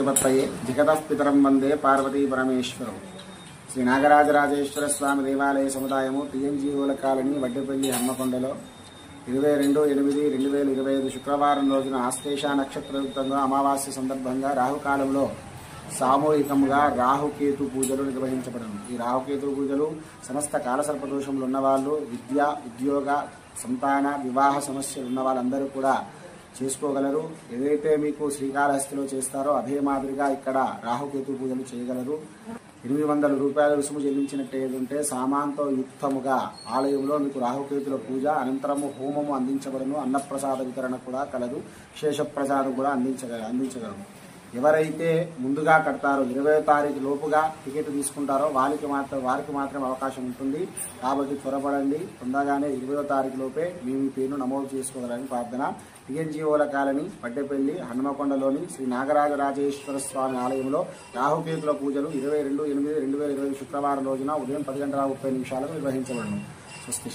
ప్రతిపత్తయే జగతః పితరం వందే పార్వతీ పరమేశ్వరం. శ్రీ నాగరాజరాజేశ్వర స్వామి దేవాలయ సముదాయము టీఎన్జీఓల కాలనీ వడ్డేపల్లి హన్మకొండలో 22/8/2025 శుక్రవారం రోజున ఆశ్లేష నక్షత్రయుక్తంగా అమావాస్య సందర్భంగా రాహుకాలంలో సామూహికంగా రాహుకేతు పూజలు నిర్వహించబడను. ఈ రాహుకేతు పూజలు సమస్త కాలసర్పదోషములు ఉన్నవాళ్ళు, విద్య, ఉద్యోగ, సంతాన, వివాహ సమస్యలు ఉన్న వాళ్ళందరూ కూడా చేసుకోగలరు. ఏదైతే మీకు శ్రీకాళహస్తిలో చేస్తారో అదే మాదిరిగా ఇక్కడ రాహుకేతు పూజలు చేయగలరు. 800 రూపాయల రుసుము చెల్లించినట్టే సామాన్తో యుక్తముగా ఆలయంలో మీకు రాహుకేతుల పూజ అనంతరము హోమము అందించబడను. అన్నప్రసాద వితరణ కూడా కలదు. శేష ప్రసాదం కూడా అందించగలరు. ఎవరైతే ముందుగా కడతారో 20వ తారీఖు లోపుగా టికెట్ తీసుకుంటారో వారికి మాత్రం అవకాశం ఉంటుంది. కాబట్టి త్వరపడండి. తొందరగానే 20వ తారీఖు లోపే మీ పేరును నమోదు చేసుకోగలని ప్రార్థన. టీఎన్జీఓల కాలనీ వడ్డేపల్లి హన్మకొండలోని శ్రీ నాగరాజరాజేశ్వర స్వామి ఆలయంలో రాహుకేతుల పూజలు 22/8/2025 శుక్రవారం రోజున ఉదయం 10:30 నిర్వహించబడను. స్వస్తి.